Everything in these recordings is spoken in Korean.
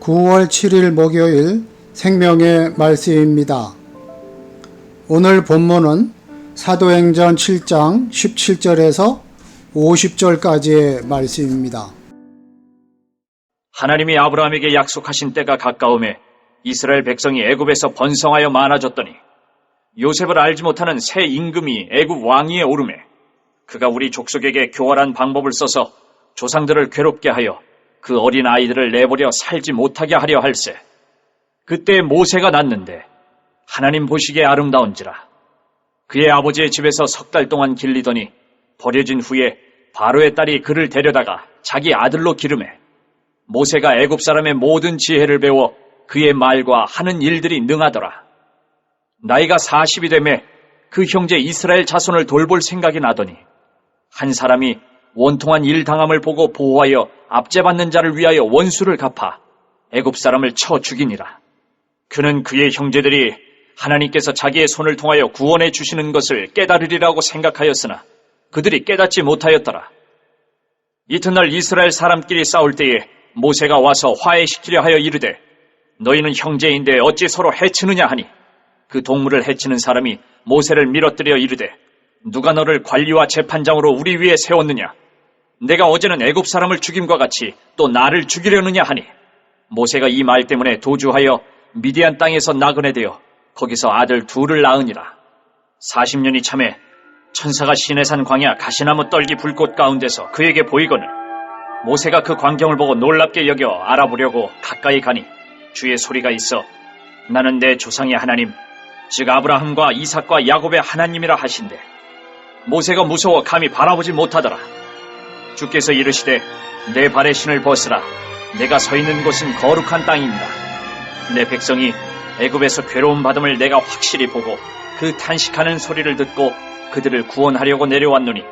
(9월 7일) 목요일 생명의 말씀입니다. 오늘 본문은 사도행전 7장 17절에서 50절까지의 말씀입니다. 하나님이 아브라함에게 약속하신 때가 가까우매 이스라엘 백성이 애굽에서 번성하여 많아졌더니 요셉을 알지 못하는 새 임금이 애굽 왕위에 오르매 그가 우리 족속에게 교활한 방법을 써서 조상들을 괴롭게 하여 그 어린 아이들을 내버려 살지 못하게 하려 할세. 그때 모세가 났는데 하나님 보시기에 아름다운지라. 그의 아버지의 집에서 석 달 동안 길리더니 버려진 후에 바로의 딸이 그를 데려다가 자기 아들로 기르매 모세가 애굽 사람의 모든 지혜를 배워 그의 말과 하는 일들이 능하더라. 나이가 40이 되매 그 형제 이스라엘 자손을 돌볼 생각이 나더니 한 사람이 원통한 일 당함을 보고 보호하여 압제받는 자를 위하여 원수를 갚아 애굽 사람을 쳐 죽이니라. 그는 그의 형제들이 하나님께서 자기의 손을 통하여 구원해 주시는 것을 깨달으리라고 생각하였으나 그들이 깨닫지 못하였더라. 이튿날 이스라엘 사람끼리 싸울 때에 모세가 와서 화해시키려 하여 이르되 너희는 형제인데 어찌 서로 해치느냐 하니 그 동물을 해치는 사람이 모세를 밀어뜨려 이르되 누가 너를 관리와 재판장으로 우리 위에 세웠느냐? 내가 어제는 애굽 사람을 죽임과 같이 또 나를 죽이려느냐 하니 모세가 이 말 때문에 도주하여 미디안 땅에서 나그네 되어 거기서 아들 둘을 낳으니라. 40년이 참에 천사가 시내산 광야 가시나무 떨기 불꽃 가운데서 그에게 보이거늘 모세가 그 광경을 보고 놀랍게 여겨 알아보려고 가까이 가니 주의 소리가 있어 나는 내 조상의 하나님 즉 아브라함과 이삭과 야곱의 하나님이라 하신대. 모세가 무서워 감히 바라보지 못하더라. 주께서 이르시되 내 발의 신을 벗으라. 내가 서 있는 곳은 거룩한 땅입니다. 내 백성이 애굽에서 괴로움 받음을 내가 확실히 보고 그 탄식하는 소리를 듣고 그들을 구원하려고 내려왔노니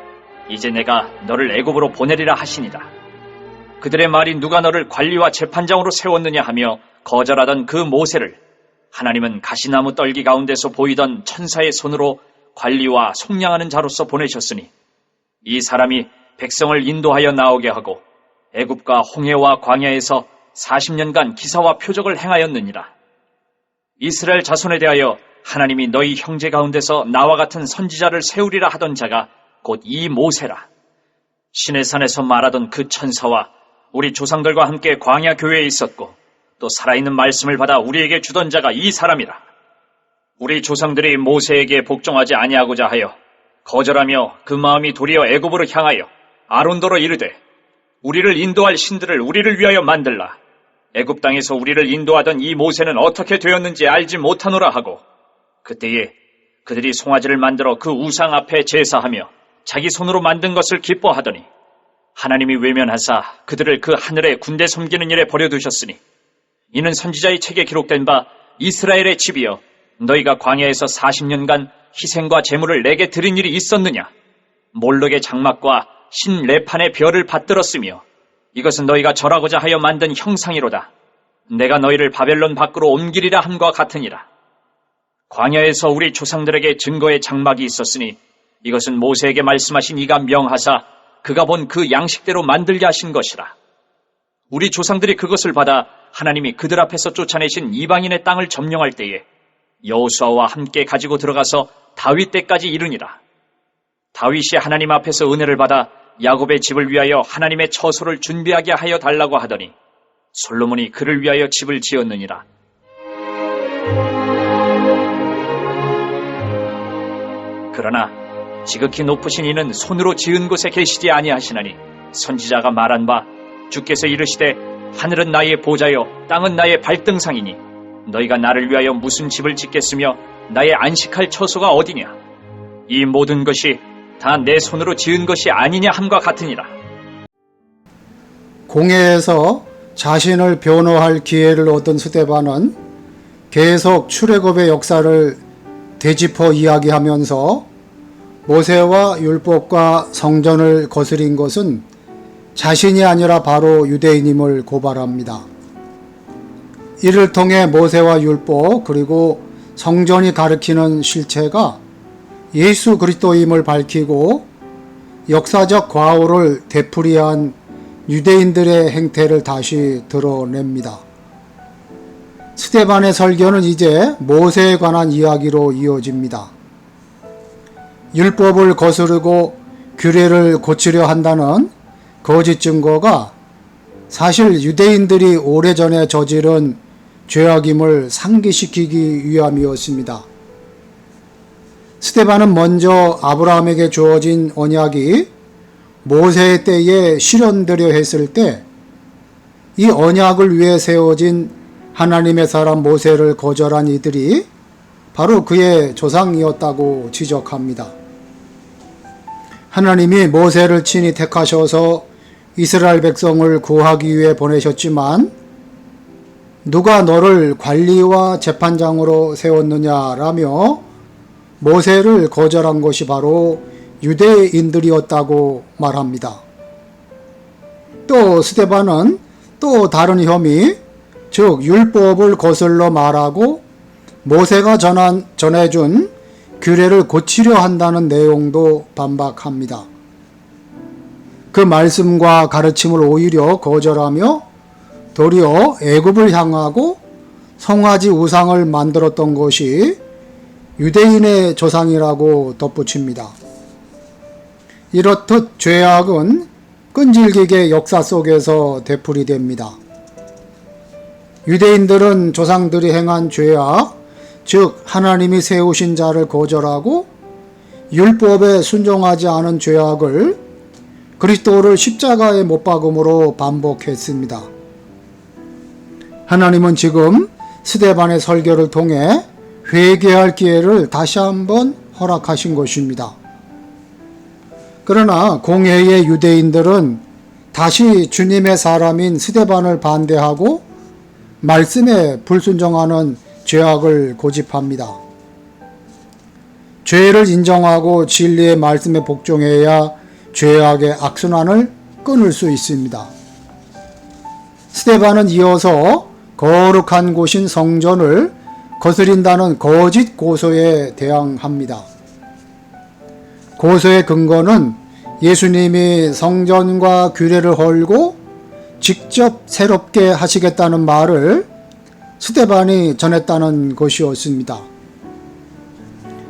이제 내가 너를 애굽으로 보내리라 하시니라. 그들의 말이 누가 너를 관리와 재판장으로 세웠느냐 하며 거절하던 그 모세를 하나님은 가시나무 떨기 가운데서 보이던 천사의 손으로 관리와 속량하는 자로서 보내셨으니 이 사람이 백성을 인도하여 나오게 하고 애굽과 홍해와 광야에서 40년간 기사와 표적을 행하였느니라. 이스라엘 자손에 대하여 하나님이 너희 형제 가운데서 나와 같은 선지자를 세우리라 하던 자가 곧 이 모세라. 시내산에서 말하던 그 천사와 우리 조상들과 함께 광야 교회에 있었고 또 살아있는 말씀을 받아 우리에게 주던 자가 이 사람이라. 우리 조상들이 모세에게 복종하지 아니하고자 하여 거절하며 그 마음이 도리어 애굽으로 향하여 아론더러 이르되 우리를 인도할 신들을 우리를 위하여 만들라. 애굽 땅에서 우리를 인도하던 이 모세는 어떻게 되었는지 알지 못하노라 하고 그때에 그들이 송아지를 만들어 그 우상 앞에 제사하며 자기 손으로 만든 것을 기뻐하더니 하나님이 외면하사 그들을 그 하늘에 군대 섬기는 일에 버려두셨으니 이는 선지자의 책에 기록된 바 이스라엘의 집이여 너희가 광야에서 40년간 희생과 제물을 내게 드린 일이 있었느냐? 몰록의 장막과 신 레판의 별을 받들었으며 이것은 너희가 절하고자 하여 만든 형상이로다. 내가 너희를 바벨론 밖으로 옮기리라 함과 같으니라. 광야에서 우리 조상들에게 증거의 장막이 있었으니 이것은 모세에게 말씀하신 이가 명하사 그가 본 그 양식대로 만들게 하신 것이라. 우리 조상들이 그것을 받아 하나님이 그들 앞에서 쫓아내신 이방인의 땅을 점령할 때에 여호수아와 함께 가지고 들어가서 다윗 때까지 이르니라. 다윗이 하나님 앞에서 은혜를 받아 야곱의 집을 위하여 하나님의 처소를 준비하게 하여 달라고 하더니 솔로몬이 그를 위하여 집을 지었느니라. 그러나 지극히 높으신 이는 손으로 지은 곳에 계시지 아니하시나니 선지자가 말한 바 주께서 이르시되 하늘은 나의 보좌요 땅은 나의 발등상이니 너희가 나를 위하여 무슨 집을 짓겠으며 나의 안식할 처소가 어디냐? 이 모든 것이 다 내 손으로 지은 것이 아니냐 함과 같으니라. 공회에서 자신을 변호할 기회를 얻은 스데반은 계속 출애굽의 역사를 되짚어 이야기하면서 모세와 율법과 성전을 거스린 것은 자신이 아니라 바로 유대인임을 고발합니다. 이를 통해 모세와 율법 그리고 성전이 가리키는 실체가 예수 그리스도임을 밝히고 역사적 과오를 되풀이한 유대인들의 행태를 다시 드러냅니다. 스데반의 설교는 이제 모세에 관한 이야기로 이어집니다. 율법을 거스르고 규례를 고치려 한다는 거짓 증거가 사실 유대인들이 오래전에 저지른 죄악임을 상기시키기 위함이었습니다. 스데반은 먼저 아브라함에게 주어진 언약이 모세의 때에 실현되려 했을 때 이 언약을 위해 세워진 하나님의 사람 모세를 거절한 이들이 바로 그의 조상이었다고 지적합니다. 하나님이 모세를 친히 택하셔서 이스라엘 백성을 구하기 위해 보내셨지만 누가 너를 관리와 재판장으로 세웠느냐라며 모세를 거절한 것이 바로 유대인들이었다고 말합니다. 또 스데반은 또 다른 혐의, 즉 율법을 거슬러 말하고 모세가 전해준 규례를 고치려 한다는 내용도 반박합니다. 그 말씀과 가르침을 오히려 거절하며 도리어 애굽을 향하고 송아지 우상을 만들었던 것이 유대인의 조상이라고 덧붙입니다. 이렇듯 죄악은 끈질기게 역사 속에서 되풀이됩니다. 유대인들은 조상들이 행한 죄악, 즉 하나님이 세우신 자를 거절하고 율법에 순종하지 않은 죄악을 그리스도를 십자가에 못 박음으로 반복했습니다. 하나님은 지금 스데반의 설교를 통해 회개할 기회를 다시 한번 허락하신 것입니다. 그러나 공회의 유대인들은 다시 주님의 사람인 스데반을 반대하고 말씀에 불순종하는 죄악을 고집합니다. 죄를 인정하고 진리의 말씀에 복종해야 죄악의 악순환을 끊을 수 있습니다. 스데반은 이어서 거룩한 곳인 성전을 거스린다는 거짓 고소에 대항합니다. 고소의 근거는 예수님이 성전과 규례를 헐고 직접 새롭게 하시겠다는 말을 스데반이 전했다는 것이었습니다.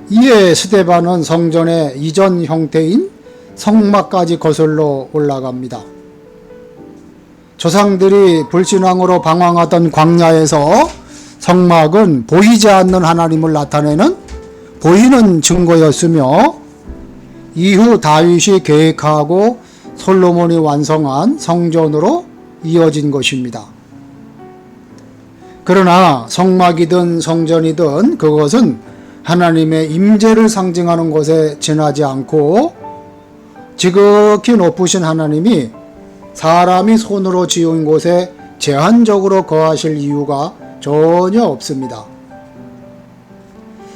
이에 스데반은 성전의 이전 형태인 성막까지 거슬러 올라갑니다. 조상들이 불신앙으로 방황하던 광야에서 성막은 보이지 않는 하나님을 나타내는 보이는 증거였으며 이후 다윗이 계획하고 솔로몬이 완성한 성전으로 이어진 것입니다. 그러나 성막이든 성전이든 그것은 하나님의 임재를 상징하는 것에 지나지 않고 지극히 높으신 하나님이 사람이 손으로 지은 곳에 제한적으로 거하실 이유가 전혀 없습니다.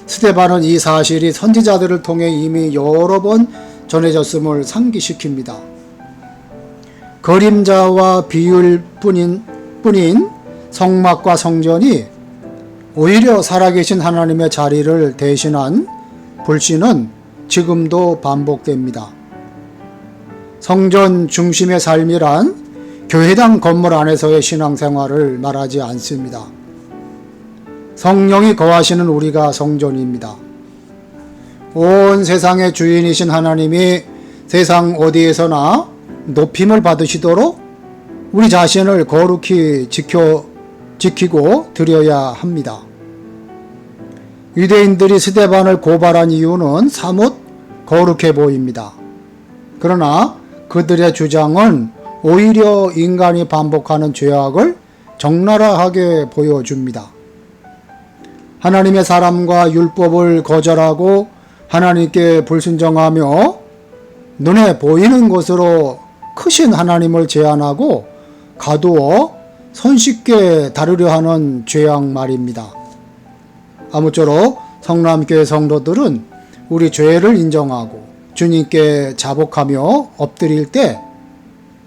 스데반은 이 사실이 선지자들을 통해 이미 여러 번 전해졌음을 상기시킵니다. 그림자와 비유일 뿐인 성막과 성전이 오히려 살아계신 하나님의 자리를 대신한 불신은 지금도 반복됩니다. 성전 중심의 삶이란 교회당 건물 안에서의 신앙생활을 말하지 않습니다. 성령이 거하시는 우리가 성전입니다. 온 세상의 주인이신 하나님이 세상 어디에서나 높임을 받으시도록 우리 자신을 거룩히 지키고 드려야 합니다. 유대인들이 스데반을 고발한 이유는 사뭇 거룩해 보입니다. 그러나 그들의 주장은 오히려 인간이 반복하는 죄악을 적나라하게 보여줍니다. 하나님의 사람과 율법을 거절하고 하나님께 불순종하며 눈에 보이는 것으로 크신 하나님을 제한하고 가두어 손쉽게 다루려 하는 죄악 말입니다. 아무쪼록 성남교회 성도들은 우리 죄를 인정하고 주님께 자복하며 엎드릴 때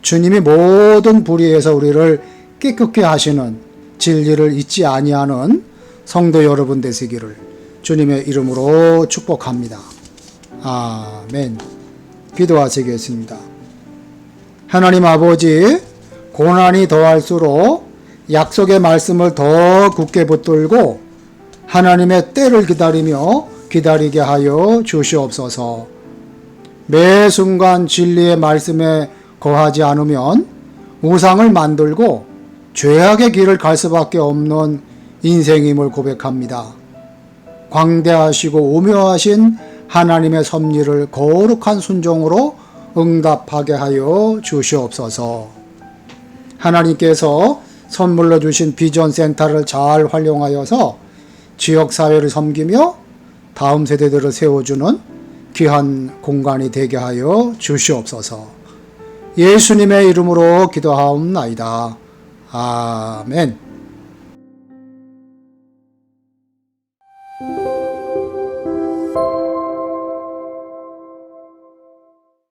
주님이 모든 불의에서 우리를 깨끗게 하시는 진리를 잊지 아니하는 성도 여러분 되시기를 주님의 이름으로 축복합니다. 아멘. 기도하시겠습니다. 하나님 아버지, 고난이 더할수록 약속의 말씀을 더 굳게 붙들고 하나님의 때를 기다리게 하여 주시옵소서. 매 순간 진리의 말씀에 거하지 않으면 우상을 만들고 죄악의 길을 갈 수밖에 없는 인생임을 고백합니다. 광대하시고 오묘하신 하나님의 섭리를 거룩한 순종으로 응답하게 하여 주시옵소서. 하나님께서 선물로 주신 비전센터를 잘 활용하여서 지역사회를 섬기며 다음 세대들을 세워주는 귀한 공간이 되게 하여 주시옵소서. 예수님의 이름으로 기도하옵나이다. 아멘.